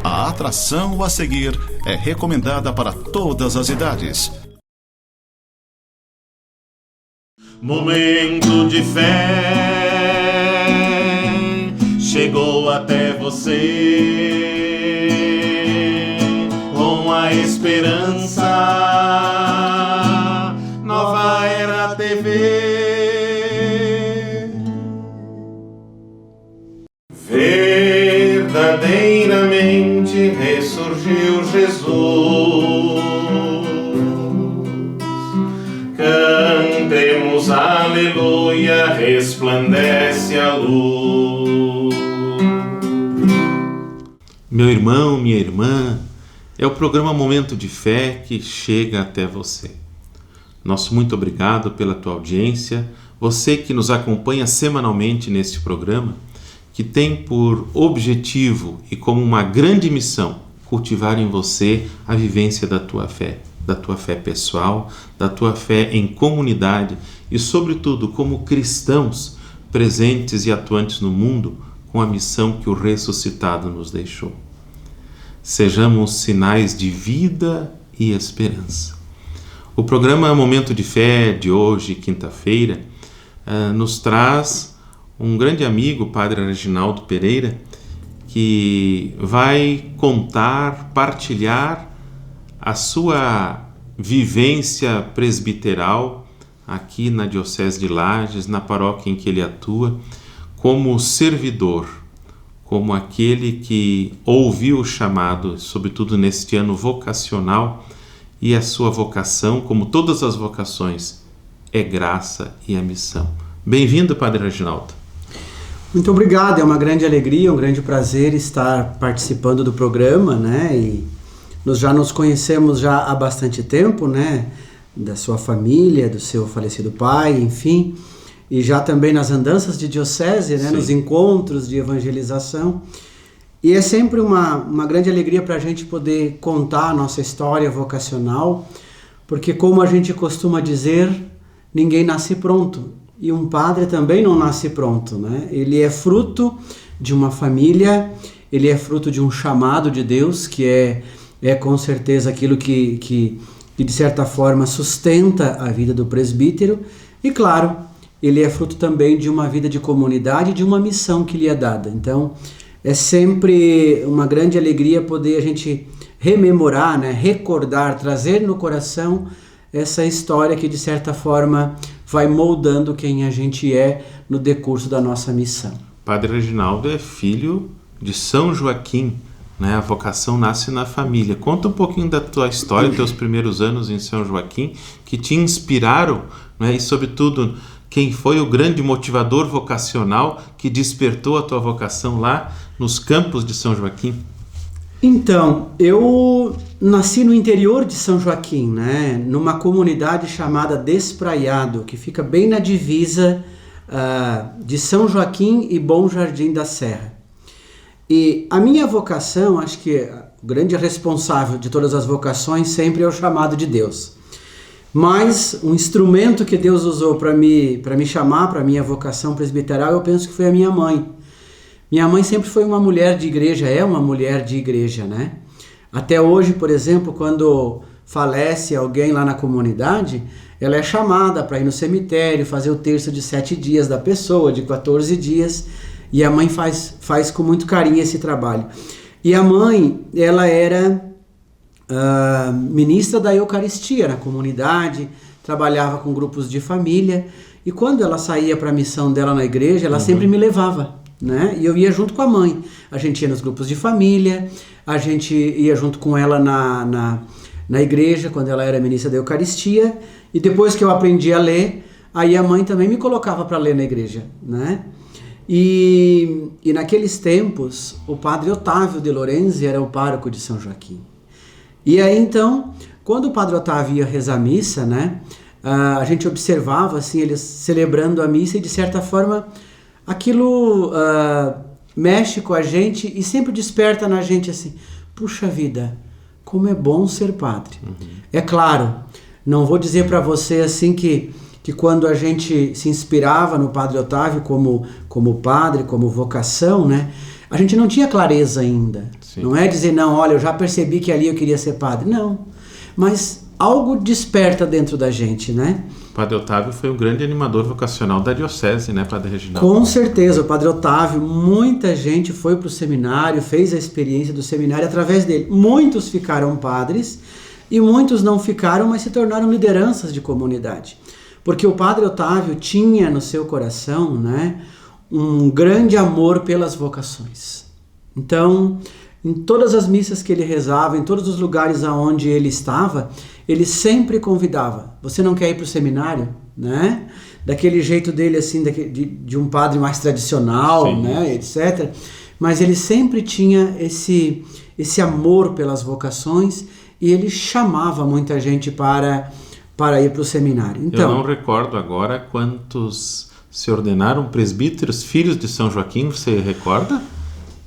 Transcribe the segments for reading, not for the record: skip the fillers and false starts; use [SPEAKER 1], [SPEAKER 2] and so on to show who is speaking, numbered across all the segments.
[SPEAKER 1] A atração a seguir é recomendada para todas as idades.
[SPEAKER 2] Momento de fé chegou até você com a esperança. Nova Era TV. Verdadeiramente ressurgiu Jesus. Cantemos aleluia, resplandece a luz.
[SPEAKER 3] Meu irmão, minha irmã, é o programa Momento de Fé que chega até você. Nosso muito obrigado pela tua audiência, você que nos acompanha semanalmente neste programa, que tem por objetivo e como uma grande missão cultivar em você a vivência da tua fé pessoal, da tua fé em comunidade e, sobretudo, como cristãos presentes e atuantes no mundo com a missão que o ressuscitado nos deixou. Sejamos sinais de vida e esperança. O programa Momento de Fé de hoje, quinta-feira, nos traz um grande amigo, o Padre Reginaldo Pereira, que vai contar, partilhar a sua vivência presbiteral aqui na Diocese de Lages, na paróquia em que ele atua, como servidor, como aquele que ouviu o chamado, sobretudo neste ano vocacional, e a sua vocação, como todas as vocações, é graça e a missão. Bem-vindo, Padre Reginaldo.
[SPEAKER 4] Muito obrigado, é uma grande alegria, um grande prazer estar participando do programa, né? E nós já nos conhecemos já há bastante tempo, né? Da sua família, do seu falecido pai, enfim, e já também nas andanças de diocese, né? Nos encontros de evangelização. E é sempre uma grande alegria para a gente poder contar a nossa história vocacional, porque, como a gente costuma dizer, ninguém nasce pronto. E um padre também não nasce pronto, né? Ele é fruto de uma família, ele é fruto de um chamado de Deus, que é com certeza aquilo que de certa forma sustenta a vida do presbítero. E claro, ele é fruto também de uma vida de comunidade, de uma missão que lhe é dada. Então, é sempre uma grande alegria poder a gente rememorar, né? Recordar, trazer no coração essa história que de certa forma vai moldando quem a gente é no decurso da nossa missão.
[SPEAKER 3] Padre Reginaldo é filho de São Joaquim, né? A vocação nasce na família. Conta um pouquinho da tua história, teus primeiros anos em São Joaquim, que te inspiraram, né? E sobretudo, quem foi o grande motivador vocacional que despertou a tua vocação lá nos campos de São Joaquim?
[SPEAKER 4] Então, eu nasci no interior de São Joaquim, né? Numa comunidade chamada Despraiado, que fica bem na divisa de São Joaquim e Bom Jardim da Serra. E a minha vocação, acho que o grande responsável de todas as vocações sempre é o chamado de Deus. Mas um instrumento que Deus usou para me chamar para a minha vocação presbiteral, eu penso que foi a minha mãe. Minha mãe sempre foi uma mulher de igreja, é uma mulher de igreja, né? Até hoje, por exemplo, quando falece alguém lá na comunidade, ela é chamada para ir no cemitério, fazer o terço de 7 dias da pessoa, de 14 dias, e a mãe faz com muito carinho esse trabalho. E a mãe, ela era ministra da Eucaristia na comunidade, trabalhava com grupos de família, e quando ela saía para a missão dela na igreja, ela sempre me levava, né? E eu ia junto com a mãe. A gente ia nos grupos de família, a gente ia junto com ela na igreja, quando ela era ministra da Eucaristia, e depois que eu aprendi a ler, aí a mãe também me colocava para ler na igreja, né? E naqueles tempos, o padre Otávio de Lorenzi era o pároco de São Joaquim. E aí então, quando o padre Otávio ia rezar a missa, né, a gente observava assim, eles celebrando a missa, e de certa forma aquilo mexe com a gente e sempre desperta na gente assim, puxa vida, como é bom ser padre. É claro, não vou dizer para você assim que quando a gente se inspirava no padre Otávio como padre, como vocação, né, a gente não tinha clareza ainda.
[SPEAKER 3] Sim.
[SPEAKER 4] Não é dizer, não, olha, eu já percebi que ali eu queria ser padre. Não. Mas algo desperta dentro da gente, né?
[SPEAKER 3] O Padre Otávio foi um grande animador vocacional da diocese, né, Padre Reginaldo?
[SPEAKER 4] Com certeza, o Padre Otávio, muita gente foi para o seminário, fez a experiência do seminário através dele. Muitos ficaram padres e muitos não ficaram, mas se tornaram lideranças de comunidade. Porque o Padre Otávio tinha no seu coração, né, um grande amor pelas vocações. Então, em todas as missas que ele rezava, em todos os lugares aonde ele estava, ele sempre convidava. Você não quer ir para o seminário? Né? Daquele jeito dele, assim, de um padre mais tradicional,
[SPEAKER 3] Sim.
[SPEAKER 4] né, etc. Mas ele sempre tinha esse amor pelas vocações e ele chamava muita gente para ir para o seminário. Então,
[SPEAKER 3] eu não recordo agora quantos se ordenaram presbíteros, filhos de São Joaquim, você recorda?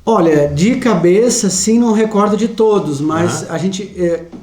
[SPEAKER 4] Olha, de cabeça, sim, não recordo de todos, mas a gente...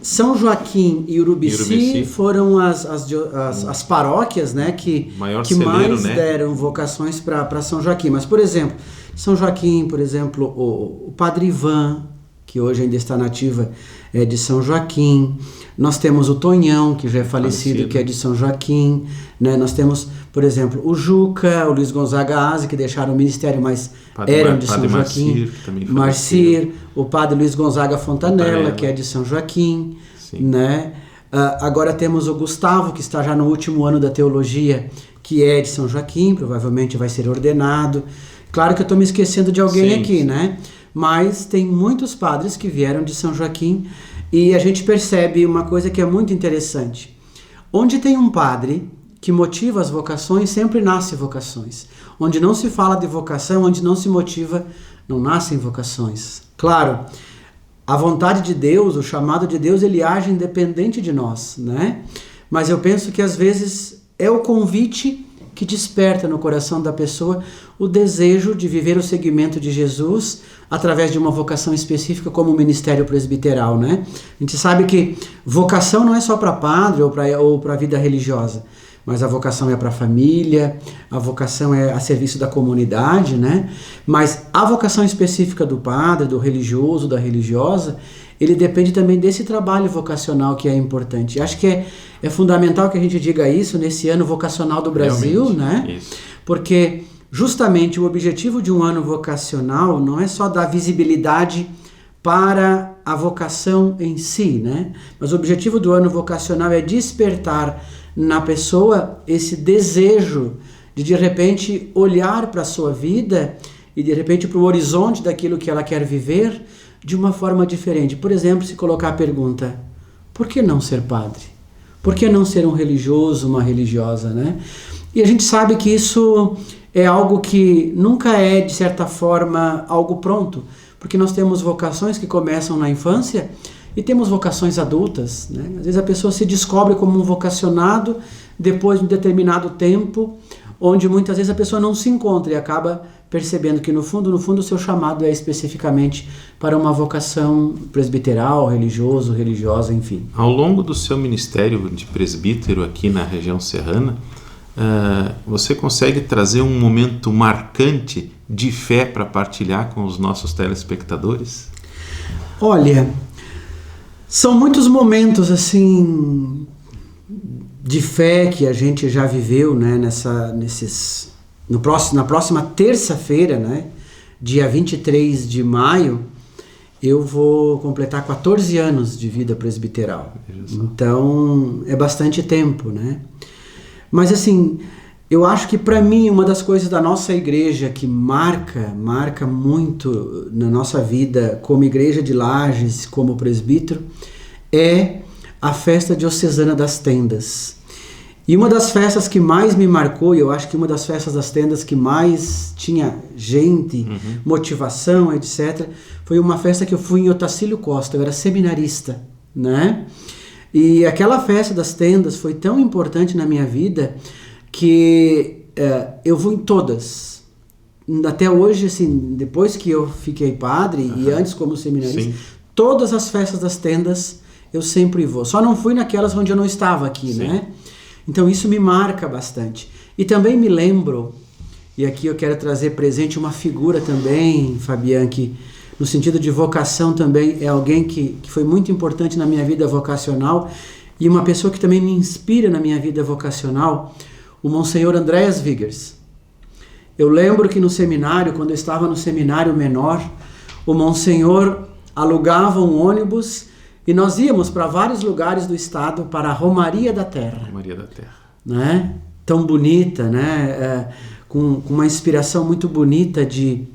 [SPEAKER 4] São Joaquim e Urubici foram as paróquias, né, que mais
[SPEAKER 3] né?
[SPEAKER 4] deram vocações para São Joaquim. Mas, por exemplo, São Joaquim, por exemplo, o Padre Ivan, que hoje ainda está nativa, é de São Joaquim. Nós temos o Tonhão, que já é falecido, que é de São Joaquim. Né? Nós temos, por exemplo, o Juca, o Luiz Gonzaga Aze, que deixaram o ministério, mas eram de São Joaquim. Marcir, o Padre Luiz Gonzaga Fontanella, que é de São Joaquim. Né? Agora temos o Gustavo, que está já no último ano da teologia, que é de São Joaquim, provavelmente vai ser ordenado. Claro que eu estou me esquecendo de alguém aqui, né? Mas tem muitos padres que vieram de São Joaquim e a gente percebe uma coisa que é muito interessante. Onde tem um padre que motiva as vocações, sempre nasce vocações. Onde não se fala de vocação, onde não se motiva, não nascem vocações. Claro, a vontade de Deus, o chamado de Deus, ele age independente de nós, né? Mas eu penso que às vezes é o convite que desperta no coração da pessoa o desejo de viver o seguimento de Jesus através de uma vocação específica como o ministério presbiteral, né? A gente sabe que vocação não é só para padre ou para a vida religiosa, mas a vocação é para a família, a vocação é a serviço da comunidade, né? Mas a vocação específica do padre, do religioso, da religiosa, ele depende também desse trabalho vocacional que é importante. Acho que é fundamental que a gente diga isso nesse ano vocacional do Brasil,
[SPEAKER 3] realmente,
[SPEAKER 4] né?
[SPEAKER 3] Isso.
[SPEAKER 4] Porque justamente o objetivo de um ano vocacional não é só dar visibilidade para a vocação em si, né? Mas o objetivo do ano vocacional é despertar na pessoa esse desejo de repente olhar para a sua vida e de repente para o horizonte daquilo que ela quer viver de uma forma diferente. Por exemplo, se colocar a pergunta: por que não ser padre? Por que não ser um religioso, uma religiosa, né? E a gente sabe que isso é algo que nunca é, de certa forma, algo pronto, porque nós temos vocações que começam na infância e temos vocações adultas, né? Às vezes a pessoa se descobre como um vocacionado depois de um determinado tempo, onde muitas vezes a pessoa não se encontra e acaba percebendo que no fundo o seu chamado é especificamente para uma vocação presbiteral, religioso, religiosa, enfim.
[SPEAKER 3] Ao longo do seu ministério de presbítero aqui na região serrana, você consegue trazer um momento marcante de fé para partilhar com os nossos telespectadores?
[SPEAKER 4] Olha, são muitos momentos assim de fé que a gente já viveu, né, na próxima terça-feira, né, dia 23 de maio, eu vou completar 14 anos de vida presbiteral. Então, é bastante tempo, né? Mas assim, eu acho que para mim uma das coisas da nossa igreja que marca muito na nossa vida como igreja de Lages, como presbítero, é a festa diocesana das tendas. E uma das festas que mais me marcou, e eu acho que uma das festas das tendas que mais tinha gente, motivação, etc., foi uma festa que eu fui em Otacílio Costa, eu era seminarista, né? E aquela festa das tendas foi tão importante na minha vida que eu vou em todas. Até hoje, assim, depois que eu fiquei padre e antes como seminarista, todas as festas das tendas eu sempre vou. Só não fui naquelas onde eu não estava aqui, né? Então isso me marca bastante. E também me lembro, e aqui eu quero trazer presente uma figura também, Fabian, que no sentido de vocação também, é alguém que foi muito importante na minha vida vocacional e uma pessoa que também me inspira na minha vida vocacional, o Monsenhor Andreas Wiggers. Eu lembro que no seminário, quando eu estava no seminário menor, o Monsenhor alugava um ônibus e nós íamos para vários lugares do estado para a Romaria da Terra.
[SPEAKER 3] Romaria da Terra.
[SPEAKER 4] Né? Tão bonita, né? Com uma inspiração muito bonita de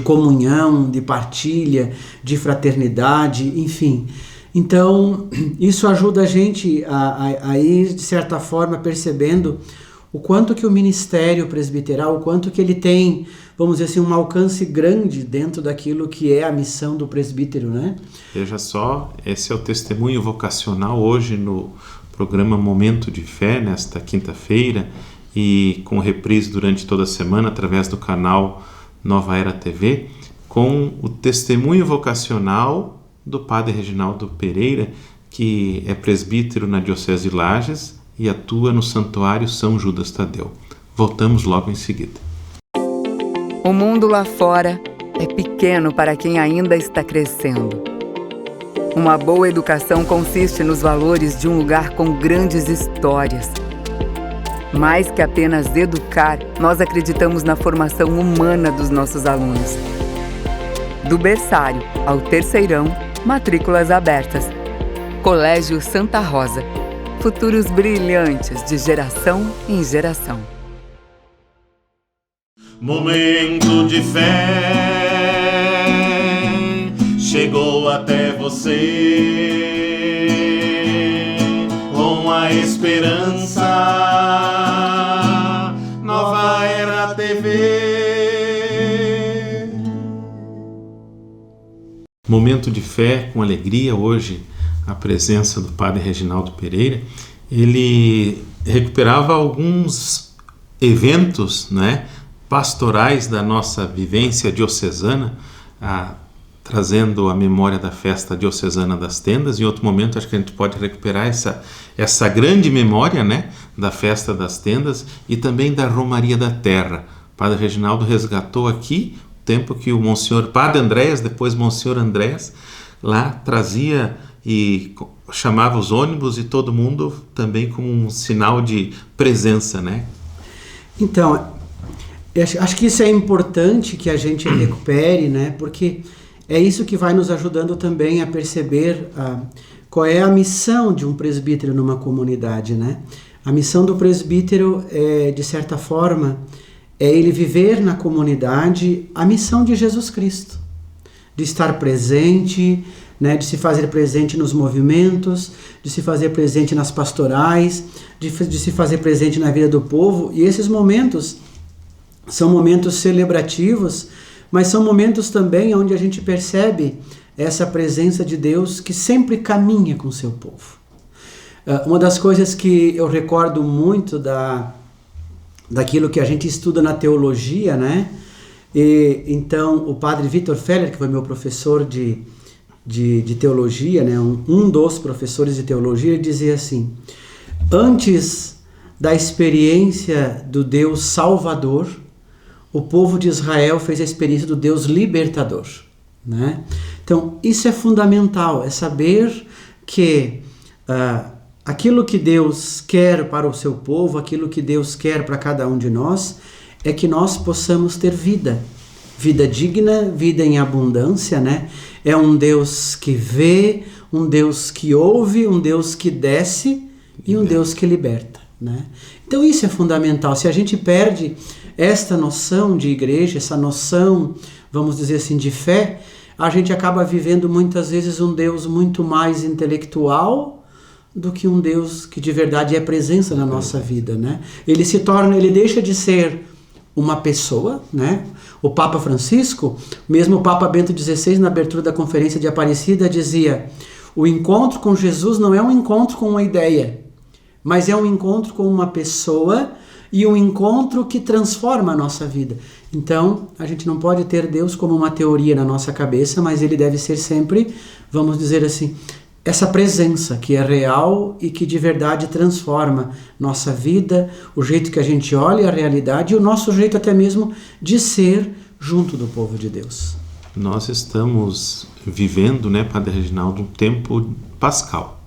[SPEAKER 4] comunhão, de partilha, de fraternidade, enfim. Então, isso ajuda a gente a ir, de certa forma, percebendo o quanto que o ministério presbiteral, o quanto que ele tem, vamos dizer assim, um alcance grande dentro daquilo que é a missão do presbítero, né?
[SPEAKER 3] Veja só, esse é o testemunho vocacional hoje no programa Momento de Fé, nesta quinta-feira, e com reprise durante toda a semana através do canal Nova Era TV, com o testemunho vocacional do Padre Reginaldo Pereira, que é presbítero na Diocese de Lages e atua no Santuário São Judas Tadeu. Voltamos logo em seguida.
[SPEAKER 5] O mundo lá fora é pequeno para quem ainda está crescendo. Uma boa educação consiste nos valores de um lugar com grandes histórias. Mais que apenas educar, nós acreditamos na formação humana dos nossos alunos. Do berçário ao terceirão, matrículas abertas. Colégio Santa Rosa. Futuros brilhantes de geração em geração.
[SPEAKER 2] Momento de fé chegou até você com a esperança. Nova Era TV.
[SPEAKER 3] Momento de fé com alegria hoje. A presença do Padre Reginaldo Pereira, ele recuperava alguns eventos, né, pastorais da nossa vivência diocesana, trazendo a memória da festa diocesana das tendas. Em outro momento acho que a gente pode recuperar essa grande memória, né, da festa das tendas e também da Romaria da Terra. O Padre Reginaldo resgatou aqui o tempo que o Monsenhor Padre Andreas, depois Monsenhor Andreas, lá trazia e chamava os ônibus e todo mundo também como um sinal de presença, né?
[SPEAKER 4] Então, acho que isso é importante que a gente recupere, né? Porque é isso que vai nos ajudando também a perceber qual é a missão de um presbítero numa comunidade, né? A missão do presbítero é, de certa forma, é ele viver na comunidade a missão de Jesus Cristo, de estar presente, né, de se fazer presente nos movimentos, de se fazer presente nas pastorais, de se fazer presente na vida do povo. E esses momentos são momentos celebrativos, mas são momentos também onde a gente percebe essa presença de Deus que sempre caminha com o seu povo. Uma das coisas que eu recordo muito daquilo que a gente estuda na teologia, né? E, então, o padre Vitor Feller, que foi meu professor de teologia, né? Um dos professores de teologia, ele dizia assim: antes da experiência do Deus Salvador, o povo de Israel fez a experiência do Deus Libertador, né? Então, isso é fundamental, é saber que aquilo que Deus quer para o seu povo, aquilo que Deus quer para cada um de nós, é que nós possamos ter vida digna, vida em abundância, né? É um Deus que vê, um Deus que ouve, um Deus que desce e um Deus que liberta, né? Então isso é fundamental. Se a gente perde esta noção de igreja, essa noção, vamos dizer assim, de fé, a gente acaba vivendo muitas vezes um Deus muito mais intelectual do que um Deus que de verdade é presença na nossa vida, né? Ele deixa de ser uma pessoa, né? O Papa Francisco, mesmo o Papa Bento XVI, na abertura da Conferência de Aparecida, dizia: o encontro com Jesus não é um encontro com uma ideia, mas é um encontro com uma pessoa e um encontro que transforma a nossa vida. Então, a gente não pode ter Deus como uma teoria na nossa cabeça, mas ele deve ser sempre, vamos dizer assim, essa presença que é real e que de verdade transforma nossa vida, o jeito que a gente olha a realidade e o nosso jeito até mesmo de ser junto do povo de Deus.
[SPEAKER 3] nós estamos vivendo, né, Padre Reginaldo, um tempo pascal.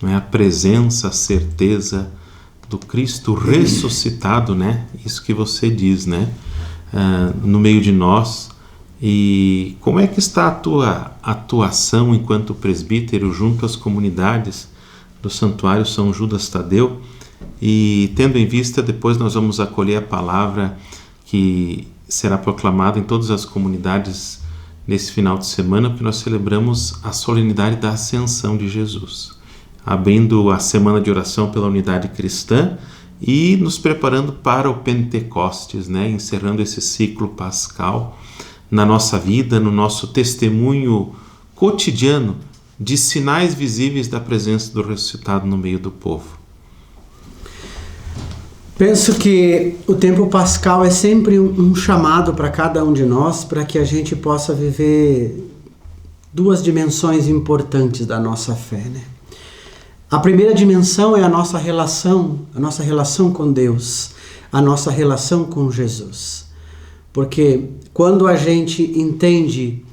[SPEAKER 3] Não é? A presença, a certeza do Cristo ressuscitado, né? Isso que você diz, né? No meio de nós. E como é que está a tua atuação enquanto presbítero junto às comunidades do Santuário São Judas Tadeu? E tendo em vista, depois nós vamos acolher a palavra que será proclamada em todas as comunidades nesse final de semana, porque nós celebramos a solenidade da Ascensão de Jesus, abrindo a semana de oração pela unidade cristã e nos preparando para o Pentecostes, né? Encerrando esse ciclo pascal na nossa vida, no nosso testemunho cotidiano de sinais visíveis da presença do ressuscitado no meio do povo.
[SPEAKER 4] Penso que o tempo pascal é sempre um chamado para cada um de nós, para que a gente possa viver duas dimensões importantes da nossa fé, né? A primeira dimensão é a nossa relação com Deus, a nossa relação com Jesus. Porque quando a gente entende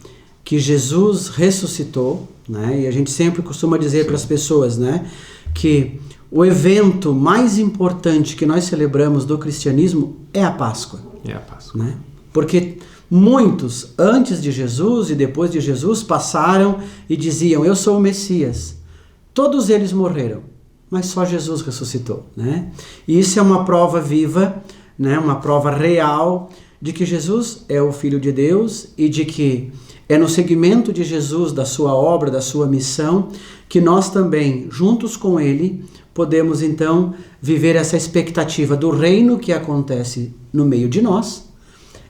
[SPEAKER 4] que Jesus ressuscitou, né, e a gente sempre costuma dizer para as pessoas, né, que o evento mais importante que nós celebramos do cristianismo é a Páscoa.
[SPEAKER 3] É a Páscoa.
[SPEAKER 4] Né? Porque muitos, antes de Jesus e depois de Jesus, passaram e diziam: eu sou o Messias. Todos eles morreram, mas só Jesus ressuscitou. Né? E isso é uma prova viva, né, uma prova real de que Jesus é o Filho de Deus e de que é no seguimento de Jesus, da sua obra, da sua missão, que nós também, juntos com Ele, podemos então viver essa expectativa do reino que acontece no meio de nós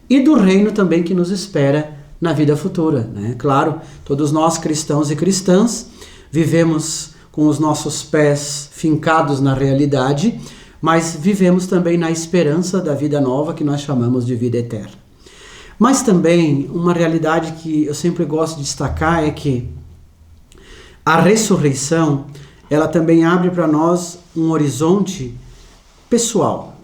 [SPEAKER 4] e do reino também que nos espera na vida futura. Né? Claro, todos nós cristãos e cristãs vivemos com os nossos pés fincados na realidade, mas vivemos também na esperança da vida nova que nós chamamos de vida eterna. Mas também uma realidade que eu sempre gosto de destacar é que a ressurreição, ela também abre para nós um horizonte pessoal.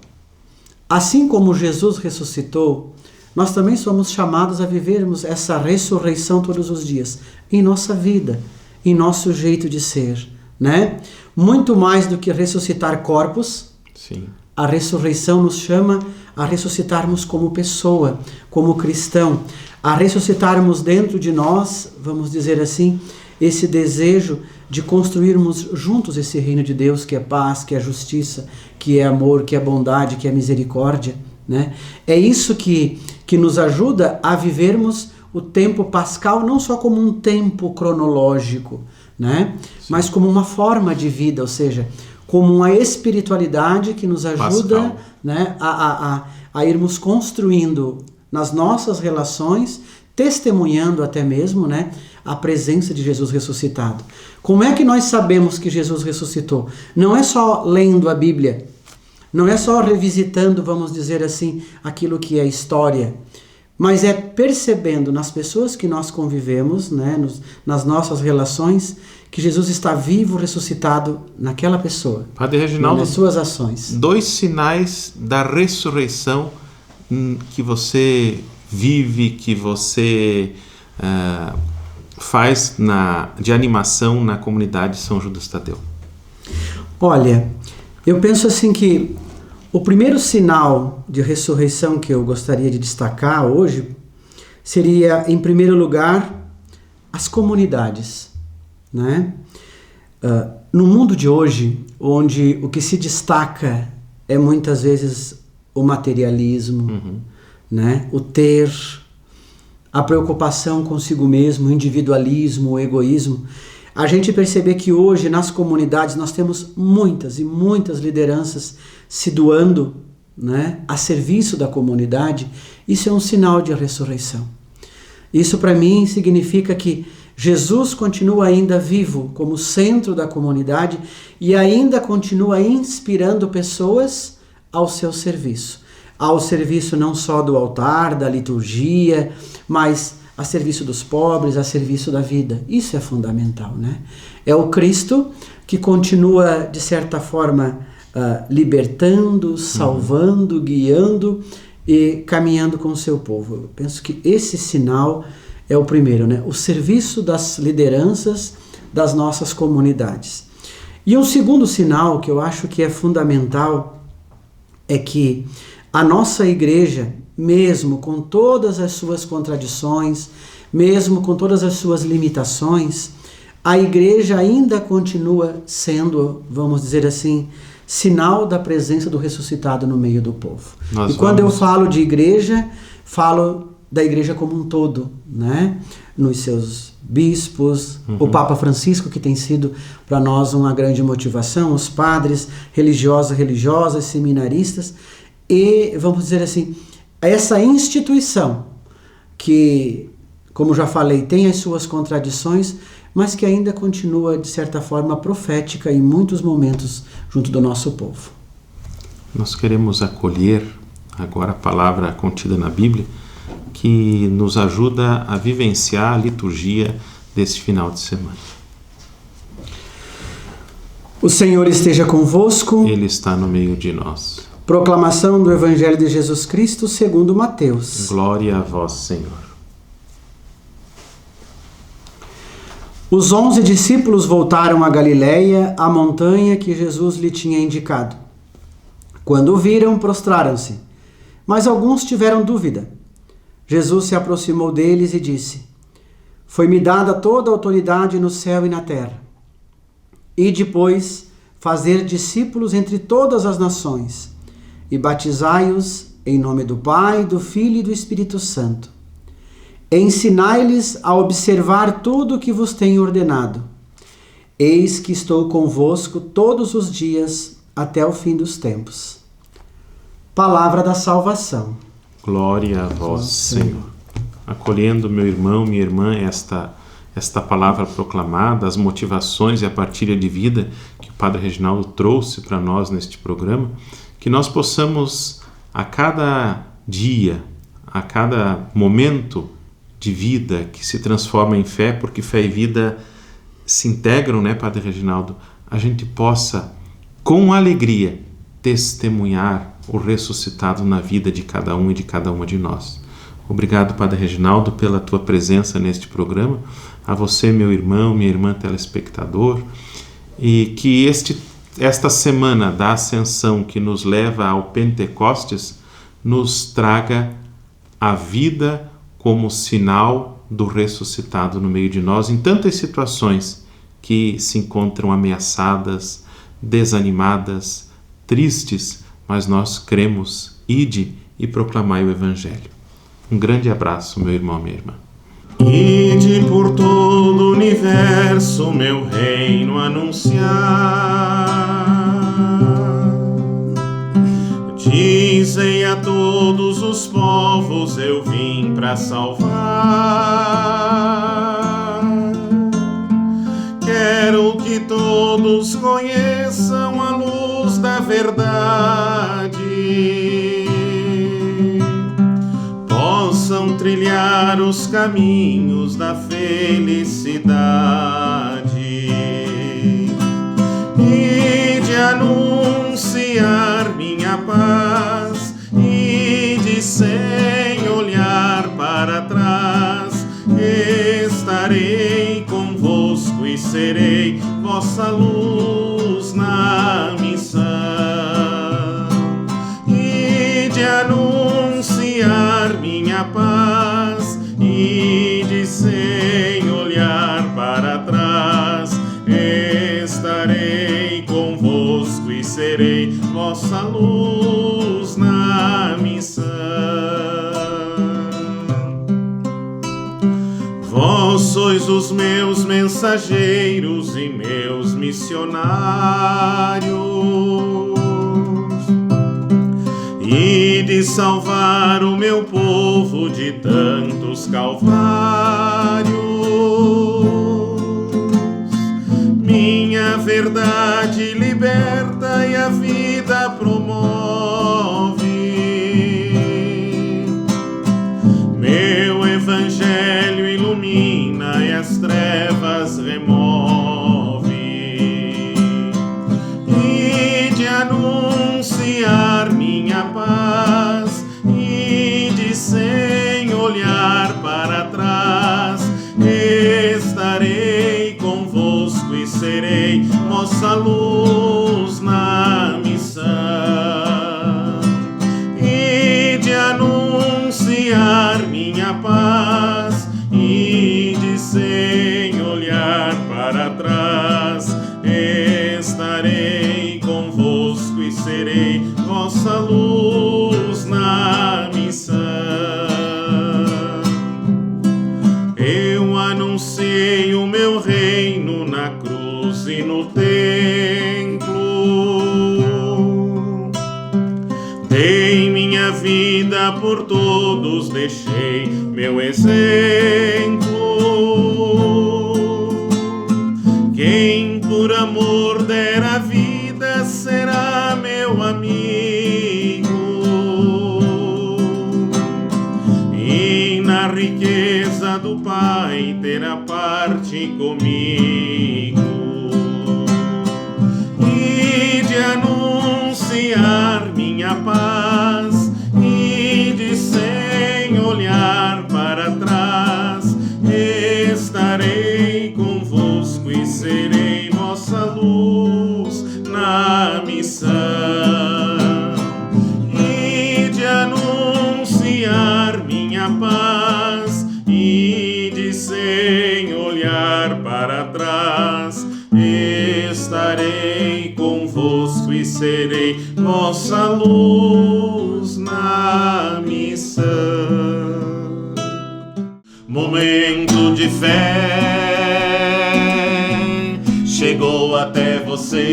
[SPEAKER 4] Assim como Jesus ressuscitou, nós também somos chamados a vivermos essa ressurreição todos os dias, em nossa vida, em nosso jeito de ser, né? Muito mais do que ressuscitar corpos,
[SPEAKER 3] Sim.
[SPEAKER 4] A ressurreição nos chama a ressuscitarmos como pessoa, como cristão, a ressuscitarmos dentro de nós, vamos dizer assim, esse desejo de construirmos juntos esse reino de Deus, que é paz, que é justiça, que é amor, que é bondade, que é misericórdia, né? É isso que nos ajuda a vivermos o tempo pascal não só como um tempo cronológico, né? Mas como uma forma de vida, ou seja, como uma espiritualidade que nos ajuda, né, a irmos construindo nas nossas relações, testemunhando até mesmo, né, a presença de Jesus ressuscitado. Como é que nós sabemos que Jesus ressuscitou? Não é só lendo a Bíblia, não é só revisitando, vamos dizer assim, aquilo que é história, mas é percebendo nas pessoas que nós convivemos, né, nas nossas relações, que Jesus está vivo, ressuscitado naquela pessoa.
[SPEAKER 3] Padre Reginaldo,
[SPEAKER 4] nas suas ações. 2
[SPEAKER 3] sinais da ressurreição que você vive, que você faz de animação na comunidade São Judas Tadeu.
[SPEAKER 4] Olha, eu penso assim que o primeiro sinal de ressurreição que eu gostaria de destacar hoje seria, em primeiro lugar, as comunidades. Né? No mundo de hoje, onde o que se destaca é muitas vezes o materialismo, né? O ter, a preocupação consigo mesmo, o individualismo, o egoísmo, a gente percebe que hoje nas comunidades nós temos muitas e muitas lideranças se doando, né, a serviço da comunidade. Isso é um sinal de ressurreição. Isso para mim significa que Jesus continua ainda vivo como centro da comunidade e ainda continua inspirando pessoas ao seu serviço. Ao serviço não só do altar, da liturgia, mas a serviço dos pobres, a serviço da vida. Isso é fundamental, né? É o Cristo que continua, de certa forma, libertando, salvando, guiando e caminhando com o seu povo. Eu penso que esse sinal é o primeiro, né? O serviço das lideranças das nossas comunidades. E um segundo sinal que eu acho que é fundamental é que a nossa igreja, mesmo com todas as suas contradições, mesmo com todas as suas limitações, a igreja ainda continua sendo, vamos dizer assim, sinal da presença do ressuscitado no meio do povo. Quando eu falo de igreja, falo da igreja como um todo, né? Nos seus bispos, o Papa Francisco, que tem sido para nós uma grande motivação, os padres, religiosas, seminaristas, e, vamos dizer assim, essa instituição que, como já falei, tem as suas contradições, mas que ainda continua, de certa forma, profética em muitos momentos junto do nosso povo.
[SPEAKER 3] Nós queremos acolher agora a palavra contida na Bíblia, que nos ajuda a vivenciar a liturgia desse final de semana.
[SPEAKER 4] O Senhor esteja convosco.
[SPEAKER 3] Ele está no meio de nós.
[SPEAKER 4] Proclamação do Evangelho de Jesus Cristo segundo Mateus.
[SPEAKER 3] Glória a vós, Senhor.
[SPEAKER 4] Os 11 discípulos voltaram a Galiléia, à montanha que Jesus lhe tinha indicado. Quando o viram, prostraram-se, mas alguns tiveram dúvida. Jesus se aproximou deles e disse: Foi-me dada toda a autoridade no céu e na terra. E depois fazer discípulos entre todas as nações, e batizai-os em nome do Pai, do Filho e do Espírito Santo. Ensinai-lhes a observar tudo o que vos tenho ordenado. Eis que estou convosco todos os dias até o fim dos tempos. Palavra da salvação.
[SPEAKER 3] Glória a vós, Senhor. Acolhendo, meu irmão, minha irmã, esta palavra proclamada, as motivações e a partilha de vida que o Padre Reginaldo trouxe para nós neste programa, que nós possamos, a cada dia, a cada momento de vida que se transforma em fé, porque fé e vida se integram, né, Padre Reginaldo? A gente possa, com alegria, testemunhar o ressuscitado na vida de cada um e de cada uma de nós. Obrigado, Padre Reginaldo, pela tua presença neste programa. A você, meu irmão, minha irmã telespectador, e que esta semana da Ascensão que nos leva ao Pentecostes nos traga a vida como sinal do ressuscitado no meio de nós, em tantas situações que se encontram ameaçadas, desanimadas, tristes, mas nós cremos, ide e proclamai o Evangelho. Um grande abraço, meu irmão, minha irmã.
[SPEAKER 2] Ide por todo o universo, meu reino anunciar. Dizem a todos os povos, eu vim para salvar. Quero que todos conheçam a luz da verdade, possam trilhar os caminhos da felicidade e de anunciar minha paz e de sem olhar para trás estarei convosco e serei vossa luz na missão e de anunciar minha paz e de sem olhar para trás estarei convosco e serei vossa luz na missão. Vós sois os meus mensageiros e meus missionários, e de salvar o meu povo de tantos calvários. Minha verdade liberta e a vida promove. Meu evangelho ilumina e as trevas remove. E de anunciar minha paz e de sem olhar para trás serei vossa luz na missão, e de anunciar minha paz, e de sem olhar para trás, estarei convosco e serei vossa luz na missão. Eu anunciei o meu reino na cruz e no templo, dei minha vida por todos, deixei meu exemplo. Quem por amor der a vida será meu amigo, e na riqueza do Pai terá parte comigo, e de anunciar minha paz, e de sem olhar para trás, estarei convosco e serei vossa luz na missão, e de anunciar minha paz, e de sem olhar para trás, estarei convosco e serei vossa luz na missão. Momento de fé chegou até você,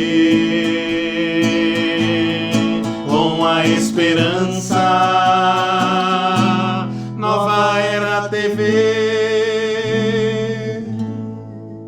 [SPEAKER 2] com a esperança